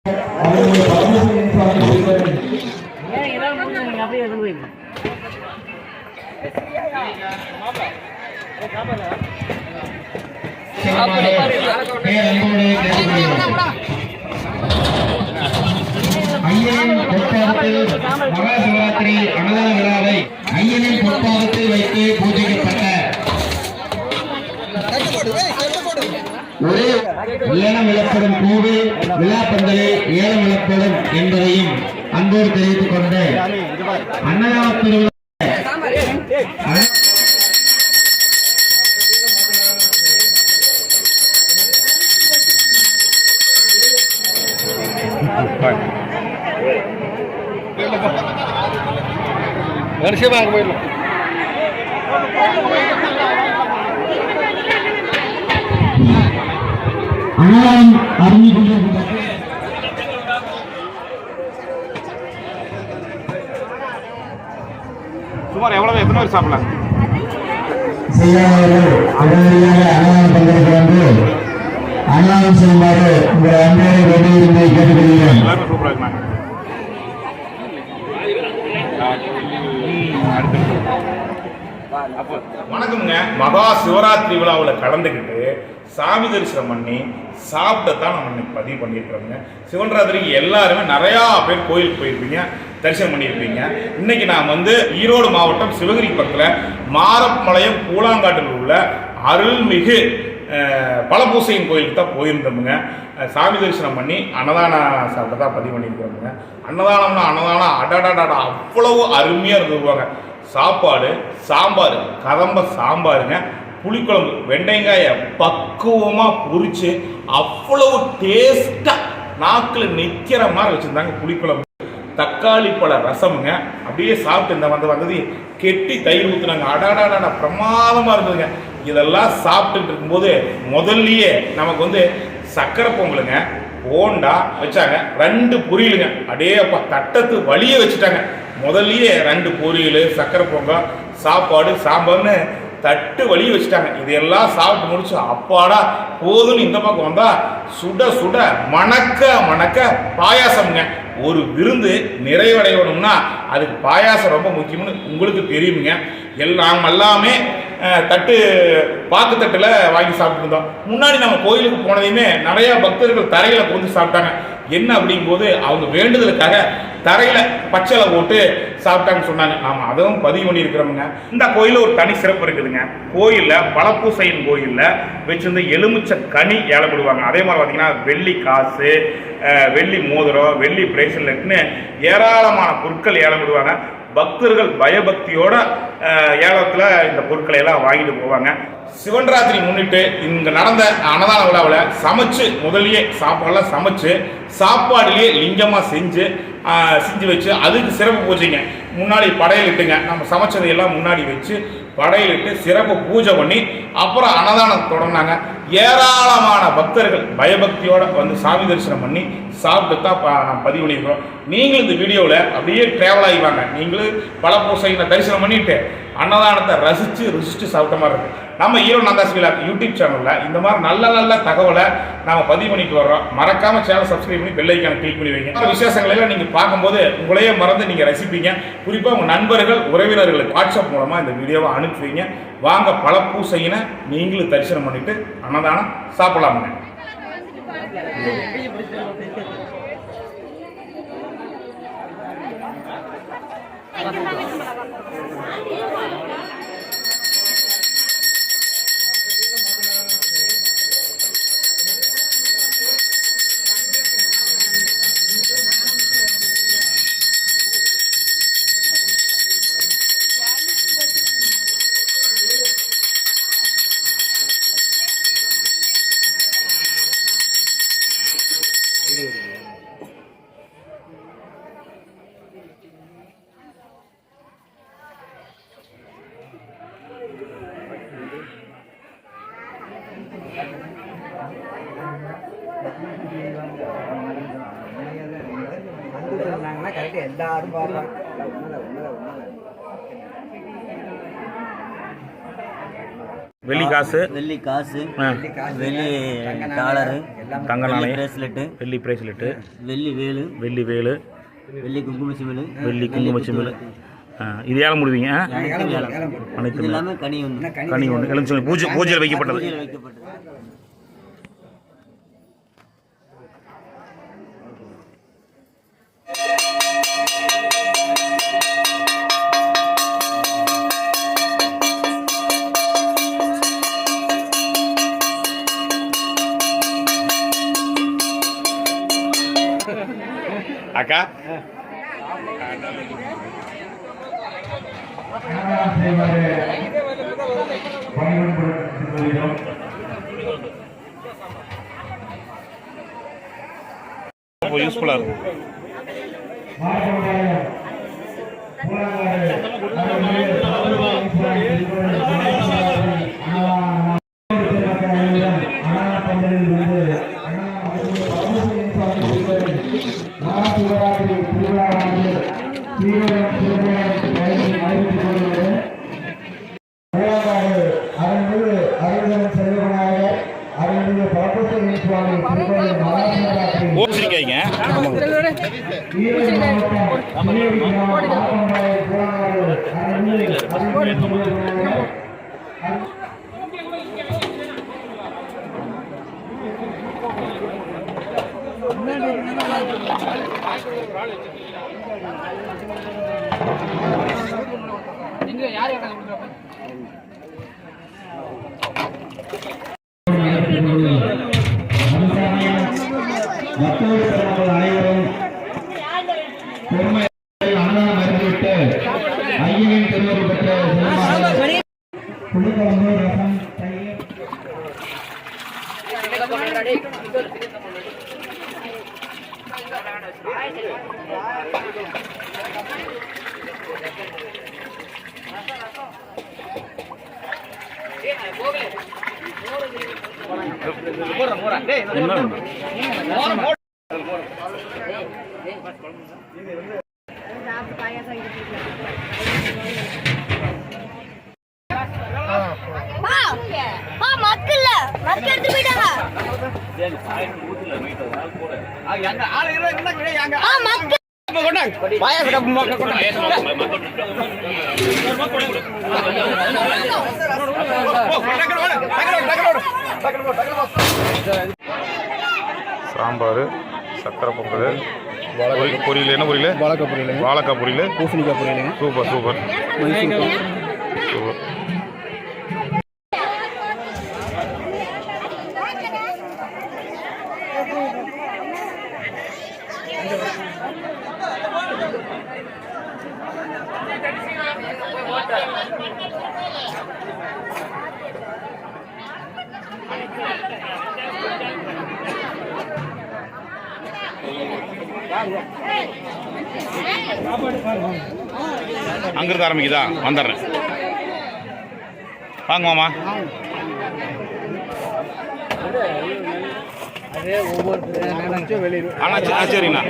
ஐயனின் பொற்பாதத்தில் மகா சிவராத்திரி அன்னதான விழாவை ஐயனின் பொற்பாதத்தில் வைத்து பூஜிக்கப்பட்ட ஒரே ஏலம் விழப்படும் கோவில் விழாப்பந்தலே ஏலம் விழப்படும் என்பதையும் அன்போடு தெரிவித்துக் கொண்டு அன்னதான திருவிழா வருஷமாக போயிடலாம். அன்னதானம் அறிந்து கொண்டிருக்கிறார். சுமார் எவ்வளவு எத்தனை பேர் சாப்பிடலாம்? அன்னதானம் செய்யுமாறு உங்கள் அன்பரை வெளியிருந்து கேட்டுக்கொள்கிறேன். சூப்பராக இருந்தாங்க. வணக்கம்ங்க. மகா சிவராத்திரி விழாவில் கலந்துக்கிட்டு சாமி தரிசனம் பண்ணி சாப்பிட்டத்தான் நம்ம இன்னைக்கு பதிவு பண்ணியிருக்கிறோங்க. சிவராத்திரிக்கு எல்லாருமே நிறையா பேர் கோயிலுக்கு போயிருப்பீங்க, தரிசனம் பண்ணியிருப்பீங்க. இன்னைக்கு நான் ஈரோடு மாவட்டம் சிவகிரி பக்கத்தில் மாரப்பாளையம் பூலாங்காட்டில் உள்ள அருள்மிகு பலபூசையின் கோயிலுக்கு தான் போயிருந்தோமுங்க. சாமி தரிசனம் பண்ணி அன்னதானம் சாப்பிட்டு தான் பதிவு பண்ணியிருக்கிறோமுங்க. அன்னதானம்னா அன்னதானம் அடடாடா அவ்வளவு அருமையாக இருந்துருவாங்க. சாப்பாடு, சாம்பார், கதம்ப சாம்பாருங்க, புளிக்குழம்பு, வெண்டைங்காயை பக்குவமாக பொரிச்சு அவ்வளவு டேஸ்ட்டாக நாக்கில் நிற்கிற மாதிரி வச்சுருந்தாங்க. புளிக்குழம்பு, தக்காளி பழ ரசமுங்க. அப்படியே சாப்பிட்டு இந்த வந்தது கெட்டி தயிர் ஊற்றுனாங்க. அடாடாடா பிரமாதமாக இருந்ததுங்க. இதெல்லாம் சாப்பிட்டுட்டு இருக்கும்போது முதல்லையே நமக்கு சக்கரை பொங்கலுங்க, போண்டா வச்சாங்க, 2 பொரியலுங்க. அடேப்பா தட்டத்து வழியே வச்சுட்டாங்க. முதல்லையே 2 பொரியல், சக்கரை பொங்கல், சாப்பாடு, சாம்பார்னு தட்டு வழியே வச்சுட்டாங்க. இதெல்லாம் சாப்பிட்டு முடிச்சு அப்பாடா போதுன்னு இந்த பக்கம் வந்தா சுட சுட மணக்க மணக்க பாயாசம்ங்க. ஒரு விருந்து நிறைவடையணும்னா அதுக்கு பாயாசம் ரொம்ப முக்கியம்னு உங்களுக்கு தெரியுங்க. எல்லாமே தட்டு பாக்கு தட்டில் வாங்கி சாப்பிட்டுருந்தோம். முன்னாடி நம்ம கோயிலுக்கு போனதையுமே நிறைய பக்தர்கள் தரையில் கொண்டு சாப்பிட்டாங்க. என்ன அப்படிங்கும்போது அவங்க வேண்டுதலுக்காக தரையில் பச்சளை போட்டு சாப்பிட்டாங்கன்னு சொன்னாங்க. நாம் அதுவும் பதிவு பண்ணியிருக்கிறோமுங்க. இந்த கோயிலில் ஒரு தனி சிறப்பு இருக்குதுங்க. கோயிலில் பலப்பூசையின் கோயிலில் வச்சிருந்த எலுமிச்சை கனி ஏலப்படுவாங்க. அதே மாதிரி பார்த்தீங்கன்னா வெள்ளி காசு, வெள்ளி மோதிரம், வெள்ளி பிரேஸ்லெட்னு ஏராளமான பொருட்கள் ஏலப்படுவாங்க. பக்தர்கள் பயபக்தியோட ஏலத்தில் இந்த பொருட்களை எல்லாம் வாங்கிட்டு போவாங்க. சிவராத்திரி முன்னிட்டு இங்கே நடந்த அன்னதான விழாவில் சமைச்சு முதலியே சாப்பாடெல்லாம் சமைச்சு சாப்பாடுலேயே லிங்கமாக செஞ்சு வச்சு அதுக்கு சிறப்பு பூஜைங்க. முன்னாடி படையலிட்டுங்க, நம்ம சமைச்சதையெல்லாம் முன்னாடி வச்சு படையலிட்டு சிறப்பு பூஜை பண்ணி அப்புறம் அன்னதானம் தொடங்கினாங்க. ஏராளமான பக்தர்கள் பயபக்தியோடு சாமி தரிசனம் பண்ணி சாப்பிட்டு தான் நான் பதிவு பண்ணியிருக்கிறோம். நீங்களும் இந்த வீடியோவில் அப்படியே ட்ராவல் ஆகிவாங்க. நீங்களும் பலபூசைகளை தரிசனம் பண்ணிட்டு அன்னதானத்தை ருசிச்சு சாப்பிட்ட மாதிரி இருக்குது. நம்ம ஈரோடு நந்தாஸ் விலாக் யூடியூப் சேனலில் இந்த மாதிரி நல்ல நல்ல தகவலை நாம் பதிவு பண்ணிட்டு வர்றோம். மறக்காமல் சேனல் சப்ஸ்கிரைப் பண்ணி பெல் ஐக்கானை கிளிக் பண்ணி வைங்க. விசேஷங்களெல்லாம் நீங்கள் பார்க்கும்போது உங்களையே மறந்து நீங்கள் ரசிப்பீங்க. குறிப்பாக உங்கள் நண்பர்கள், உறவினர்களுக்கு வாட்ஸ்அப் மூலமாக இந்த வீடியோவை அனுப்புவீங்க. வாங்க பலபூசையினை நீங்களும் தரிசனம் பண்ணிட்டு அன்னதானம் சாப்பிடலாமுங்க. கரெக்டாக எல்லாரும் பார்ப்பாங்க. வெள்ளி காசு, வெள்ளி காசு, ஆ, வெள்ளி டாலரு, தங்க வெள்ளி நாணயம், பிரேஸ்லெட்டு, வெள்ளி பிரேஸ்லெட்டு, வெள்ளி வேலு, வெள்ளி வேலு, வெள்ளி குங்குமச்சிமிழ், வெள்ளி குங்குமச்சிமிழ். இது ஏலம் முடிவீங்க? அனைத்து இது எல்லாமே கனி ஒன்று. கனி ஒன்று எலுமிச்சை பூஜையில் வைக்கப்பட்டது. பூஜையில் வைக்கப்பட்டது. அக்கா ரொம்ப யூஸ்ஃபுல்லாக இருக்கும். ஓச்சிருக்கீங்க மக்கள் பெருமக்கள் அனைவரும் பொறுமை அன்னதானம் அறிந்துவிட்டு ஐயனின் திருவருள் பெற்ற புளிக்குழம்பு, ரசம், தயிர், சாம்பார், சக்கரை பொங்கல், பொரியல், என்ன பொரியல்? வாழைக்காய் பொரியல், வாழைக்காய் பொரியல், பூசணிக்காய் பொரியல். Super super super. அங்கிருந்து ஆரம்பிக்குதா? வந்துடுறேன். வாங்க மாமா. சரிண்ணா.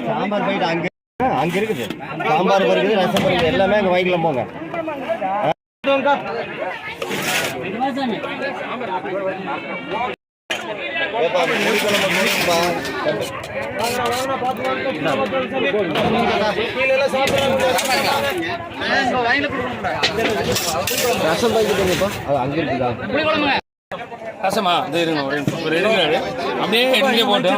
சாம்பார் போயிட்டு அங்க இருக்குது. சாம்பார் இருக்குது, ரசம் இருக்குது, எல்லாமே அங்கே வாங்கிக்கலாம் போங்க. ரசம் பாய்க்கிட்டேங்கப்பா, அது அங்கே இருக்குதா? ரசமா இது இருங்க, ஒரு எடுங்க, அப்படியே எடுங்க போட்டு.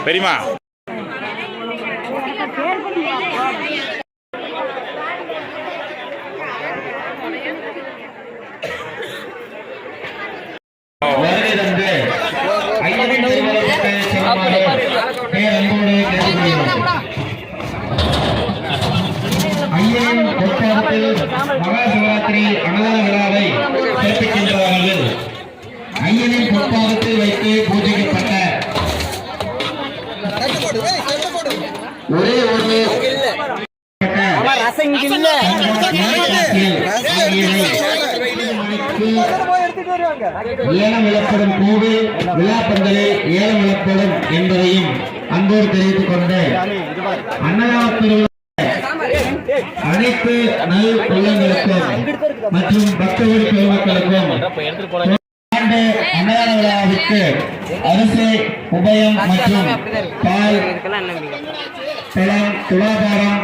பெரியமா வருகை தந்து வருமாறு பேரன்போடு கேட்டுக்கொள்கிறோம். ஐயனின் பொற்பாதத்தில் மகா சிவராத்திரி அன்னதான விழாவை சிறப்பிக்கின்றார்கள். ஐயனின் பொற்பாதத்தில் வைத்து பூஜிக்கப்பட்ட ஒரே ஒரு ஏலம் விழப்படும் கூடு விழாப்பந்தலே ஏலம் விழப்படும் என்பதையும் அன்போடு தெரிவித்துக் கொண்டு அன்னதானத்தில் உள்ள அனைத்து நல் உள்ளங்களுக்கும் மற்றும் பக்தர்கள் பெருமக்களுக்கும் ஆண்டு அன்னதான விழாவிற்கு அரிசி உபயம் மற்றும் பால் பழம் துலாபாரம்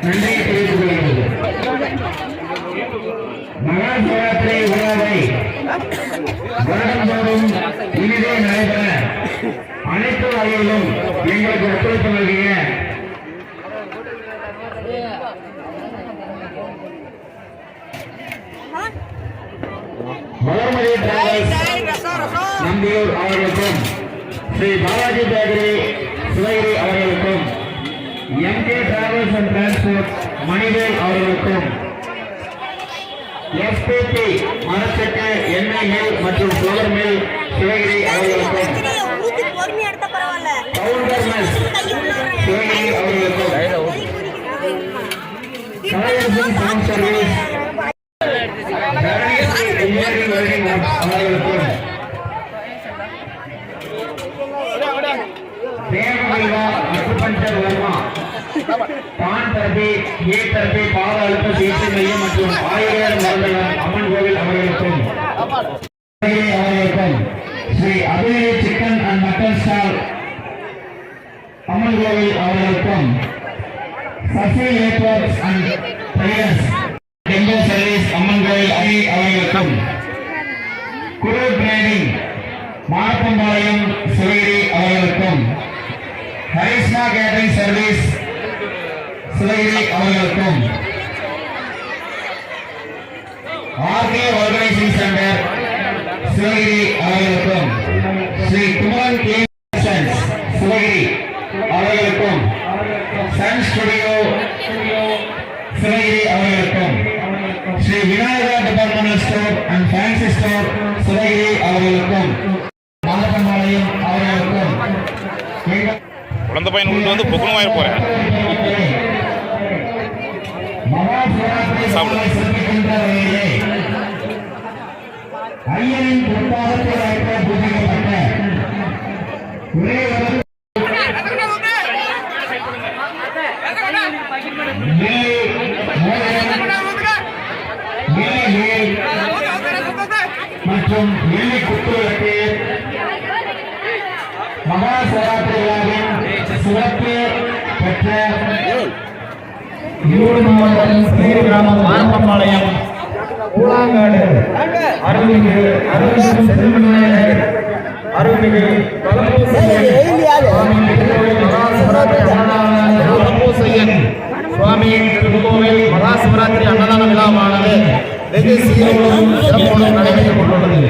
நன்றி தெரிவித்துக் மகா சிவராத்திரி விழாவை வருடந்தோறும் இனிதே நடைபெற அனைத்து வகையிலும் எங்களுக்கு ஒத்துழைப்பு நல்கிய வளர்மதி டிராவல்ஸ் நம்பியூர் அவர்களுக்கும் ஸ்ரீ பாலாஜி பேக்கரி சிவகிரி அவர்களுக்கும் MK travels and transport Manivel அவர்களுக்கும் எஸ்பிபி மரச்செட்டு எண்ணெய் மில் மற்றும் சுகர் மில் சிவகிரி அவர்களுக்கும் கவுண்டர் மில் சிவகிரி அவர்களுக்கும் கலையரசன் ஃபார்ம் சர்வீஸ் அவர்களுக்கும் தேவமல்வா அக்குபஞ்சர் வர்மா பான் தரப்பி ஏ தரப்பி பாத அழுத்த சிகிச்சை மையம் மற்றும் ஆயுர்வேத மருந்தகம் அம்மன் கோவில் அவர்களுக்கும் Shri Abhinaya chicken and mutton stall அம்மன் கோவில் அவர்களுக்கும் Sasi airports and trainers tempo service அம்மன் கோவில் அவர்களுக்கும் குரு டிரைவிங் மாரப்பம்பாளையம் சிவகிரி அவர்களுக்கும் ஹரிஸ்மா கேட்டரிங் சர்வீஸ் சிவகிரி அவர்களுக்கும் ஆர்கே ஆர்கனைசிங் சென்டர் சிவகிரி அவர்களுக்கும் ஸ்ரீ குமரன் கிளீன் சிவகிரி அவர்களுக்கும் சன் ஸ்டுடியோ சிவகிரி அவர்களுக்கும் Sri Vinayaka departmental store and fancy store Sivagiri அவர்களுக்கும் மாரப்பம்பாளையம் அவர்களுக்கும் குழந்தை பையன் கொண்டு வந்து பொக்குனமாயிரு போறேன் ஐயனின் பொற்பாதத்தில் வைக்க பூஜிக்கப்பட்ட ஒரே மற்றும் எண்ணெய் குத்துவிளக்கு மகா சிவராத்திரி விழாவின் சிறப்பு பெற்ற ஈரோடு மாவட்டம் சிவகிரி கிராமம் மாரப்பம்பாளையம் பூலாங்காடு அருள்மிகு செல்வநாயகர் அருள்மிகு சுவாமியின் திருக்கோவில் மகா சிவராத்திரி அன்னதான விழாவானது வெகு சீரோடும் சிறப்போடும் நடைபெற்றுக் கொண்டுள்ளது.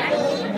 Thank you.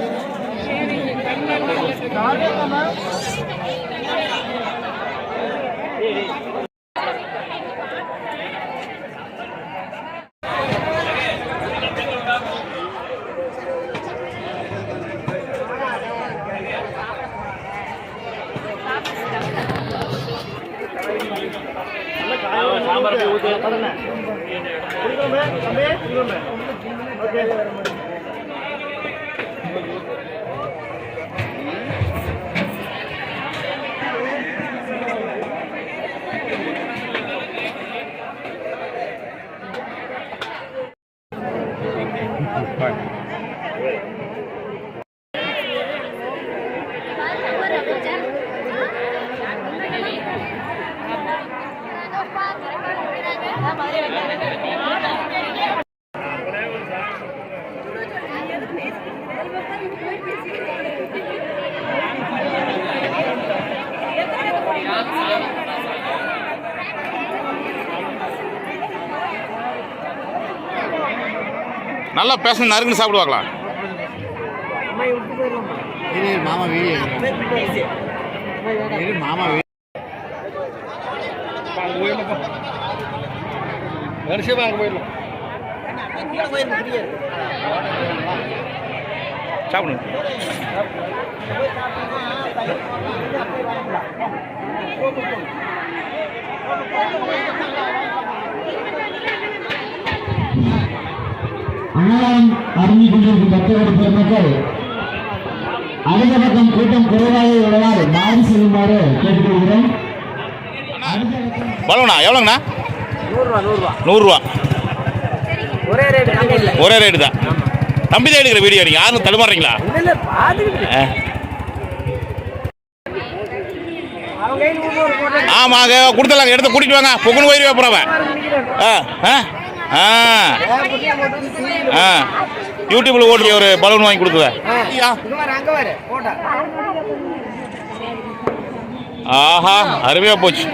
நல்லா பேசணும், நறுக்குன்னு சாப்பிடுவாங்களா? மாமா வீடியோ மாமா வருஷம் அங்கே போயிடலாம். சாப்பிடுங்க. அன்னதானம் அறிந்து கொண்டிருக்கும் பக்தர்கள் பெருமக்கள் அடுத்த பக்கம் கூட்டம் குறைவாக உள்ளதால் மாறி செல்லுமாறு கேட்டுக்கொள்கிறோம். பலவண்ணா எவ்வளோங்கண்ணா? 100 ரூபா. ஒரே ரேட்டு தான். தம்பி தான் எடுக்கிற வீடியோ, நீங்கள் யாரும் தடுமாறுறீங்களா? ஆமாங்க, கொடுத்துடலாங்க. எடுத்து கூட்டிட்டு வாங்க. பொக்குன்னு போயிடுவா அப்புறம். யூடியூப்ல ஓட்டி ஒரு பலூன் வாங்கி கொடுக்குவேன். ஆஹா, அருமையா போச்சு.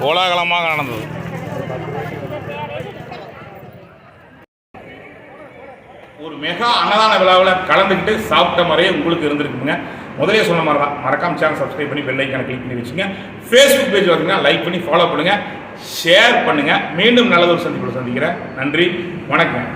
கோலாகலமாக நடந்தது. ஒரு மெகா அன்னதான விழாவில் கலந்துக்கிட்டு சாப்பிட்ட மாதிரியே உங்களுக்கு இருந்திருக்குங்க. முதலே சொன்ன மாதிரி தான். மறக்காம சேனல் சப்ஸ்கிரைப் பண்ணி பெல் ஐக்கானை கிளிக் பண்ணி வச்சுங்க. ஃபேஸ்புக் பேஜ் பார்த்தீங்கன்னா லைக் பண்ணி ஃபாலோ பண்ணுங்கள், ஷேர் பண்ணுங்கள். மீண்டும் நல்லதொரு சந்திக்கிறேன். நன்றி, வணக்கம்.